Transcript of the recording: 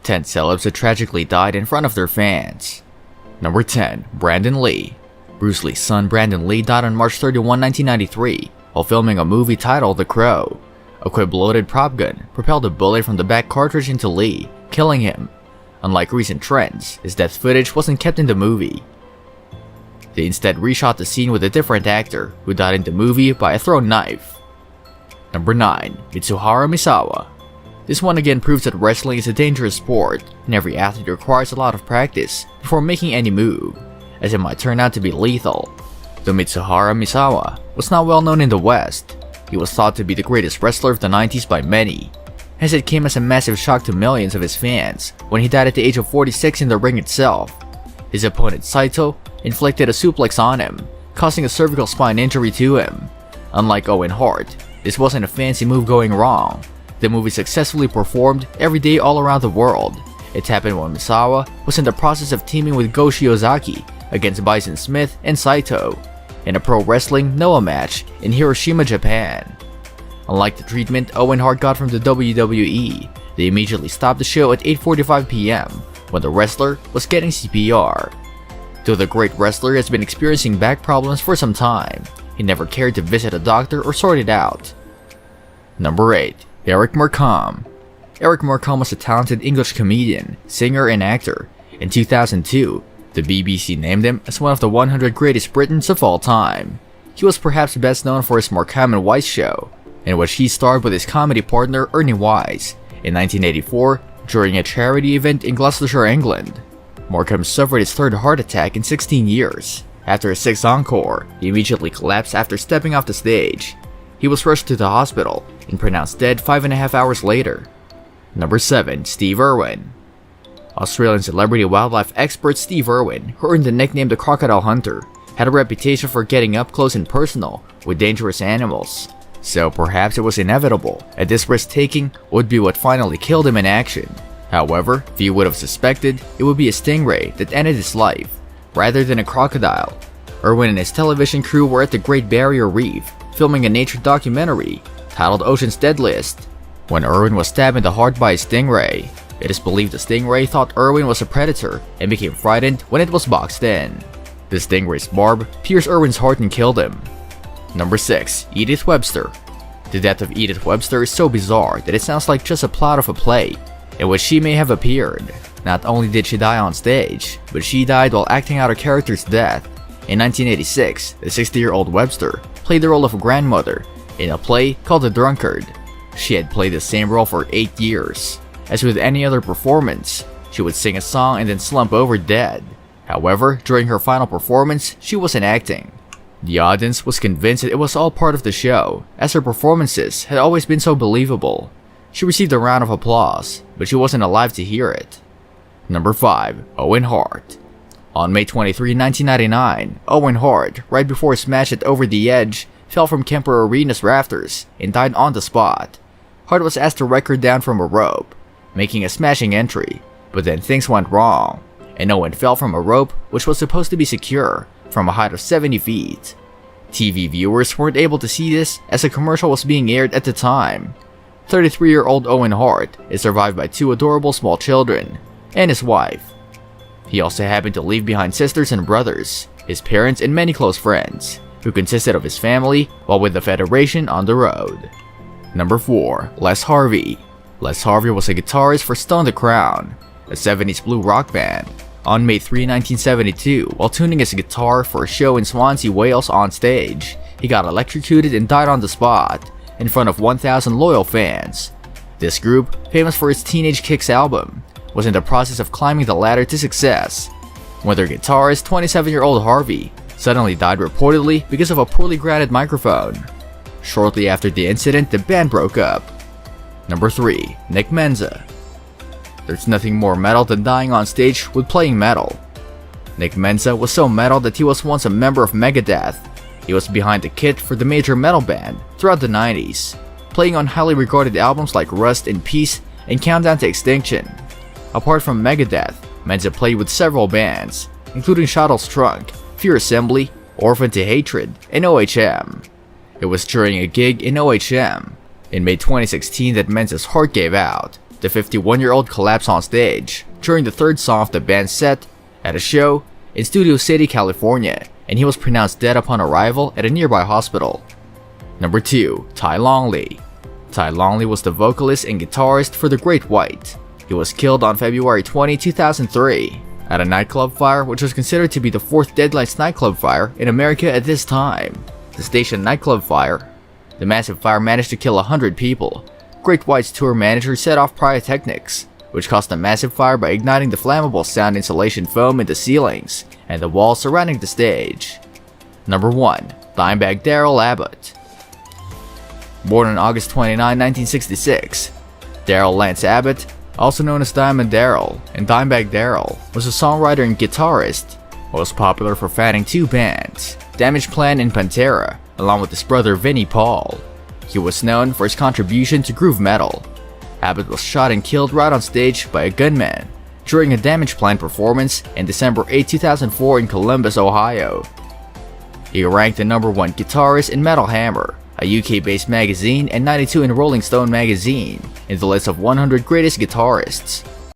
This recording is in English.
10 celebs that tragically died in front of their fans. Number 10. Brandon Lee. Bruce Lee's son Brandon Lee died on March 31, 1993 while filming a movie titled The Crow. A quick-loaded prop gun propelled a bullet from the back cartridge into Lee, killing him. Unlike recent trends, his death footage wasn't kept in the movie. They instead reshot the scene with a different actor who died in the movie by a thrown knife. Number 9. Mitsuharu Misawa. This one again proves that wrestling is a dangerous sport, and every athlete requires a lot of practice before making any move, as it might turn out to be lethal. Though Mitsuharu Misawa was not well known in the West, he was thought to be the greatest wrestler of the 90s by many, as it came as a massive shock to millions of his fans when he died at the age of 46 in the ring itself. His opponent Saito inflicted a suplex on him, causing a cervical spine injury to him. Unlike Owen Hart, this wasn't a fancy move going wrong. The move is successfully performed every day all around the world. It happened when Misawa was in the process of teaming with Go Shiozaki against Bison Smith and Saito in a pro wrestling Noah match in Hiroshima, Japan. Unlike the treatment Owen Hart got from the WWE, they immediately stopped the show at 8:45 p.m. when the wrestler was getting CPR. Though the great wrestler has been experiencing back problems for some time, he never cared to visit a doctor or sort it out. Number 8. Eric Marcom. Eric Marcom was a talented English comedian, singer, and actor. In 2002, the BBC named him as one of the 100 greatest Britons of all time. He was perhaps best known for his Markham and Wise show, in which he starred with his comedy partner Ernie Wise in 1984 during a charity event in Gloucestershire, England. Markham suffered his third heart attack in 16 years. After his sixth encore, he immediately collapsed after stepping off the stage. He was rushed to the hospital and pronounced dead 5.5 hours later. Number 7. Steve Irwin. Australian celebrity wildlife expert Steve Irwin, who earned the nickname the Crocodile Hunter, had a reputation for getting up close and personal with dangerous animals. So perhaps it was inevitable, and this risk-taking would be what finally killed him in action. However, few would have suspected it would be a stingray that ended his life, rather than a crocodile. Irwin and his television crew were at the Great Barrier Reef, filming a nature documentary titled Ocean's Deadliest, when Irwin was stabbed in the heart by a stingray. It is believed the stingray thought Irwin was a predator and became frightened when it was boxed in. The stingray's barb pierced Irwin's heart and killed him. Number 6. Edith Webster. The death of Edith Webster is so bizarre that it sounds like just a plot of a play in which she may have appeared. Not only did she die on stage, but she died while acting out her character's death. In 1986, the 60-year-old Webster played the role of a grandmother in a play called The Drunkard. She had played the same role for 8 years. As with any other performance, she would sing a song and then slump over dead. However, during her final performance, she wasn't acting. The audience was convinced that it was all part of the show, as her performances had always been so believable. She received a round of applause, but she wasn't alive to hear it. Number 5. Owen Hart. On May 23, 1999, Owen Hart, right before his match at Over the Edge, fell from Kemper Arena's rafters and died on the spot. Hart was asked to record down from a rope, making a smashing entry, but then things went wrong, and Owen fell from a rope which was supposed to be secure from a height of 70 feet. TV viewers weren't able to see this as a commercial was being aired at the time. 33-year-old Owen Hart is survived by 2 adorable small children and his wife. He also happened to leave behind sisters and brothers, his parents, and many close friends, who consisted of his family while with the Federation on the road. Number 4. Les Harvey. Les Harvey was a guitarist for Stone the Crown, a 70s blue rock band. On May 3, 1972, while tuning his guitar for a show in Swansea, Wales on stage, he got electrocuted and died on the spot, in front of 1,000 loyal fans. This group, famous for its Teenage Kicks album, was in the process of climbing the ladder to success, when their guitarist, 27-year-old Harvey, suddenly died reportedly because of a poorly grounded microphone. Shortly after the incident, the band broke up. Number 3. Nick Menza. There's nothing more metal than dying on stage with playing metal. Nick Menza was so metal that he was once a member of Megadeth. He was behind the kit for the major metal band throughout the 90s, playing on highly regarded albums like Rust in Peace and Countdown to Extinction. Apart from Megadeth, Menza played with several bands, including Shottle's Trunk, Fear Assembly, Orphan to Hatred, and OHM. It was during a gig in OHM in May 2016 that Menza's heart gave out, The 51-year-old collapsed on stage during the third song of the band's set at a show in Studio City, California, and he was pronounced dead upon arrival at a nearby hospital. Number 2. Tai Longley. Tai Longley was the vocalist and guitarist for The Great White. He was killed on February 20, 2003 at a nightclub fire which was considered to be the 4th deadliest nightclub fire in America at this time. The station nightclub fire. The massive fire managed to kill 100 people. Great White's tour manager set off pyrotechnics, which caused a massive fire by igniting the flammable sound insulation foam in the ceilings and the walls surrounding the stage. Number 1. Dimebag Darrell Abbott. Born on August 29, 1966, Darrell Lance Abbott, also known as Diamond Darrell and Dimebag Darrell, was a songwriter and guitarist, most popular for founding 2 bands, Damageplan and Pantera, along with his brother Vinnie Paul. He was known for his contribution to groove metal. Abbott was shot and killed right on stage by a gunman during a Damageplan performance on December 8, 2004 in Columbus, Ohio. He ranked the number 1 guitarist in Metal Hammer, a UK-based magazine, and 92 in Rolling Stone magazine, in the list of 100 greatest guitarists.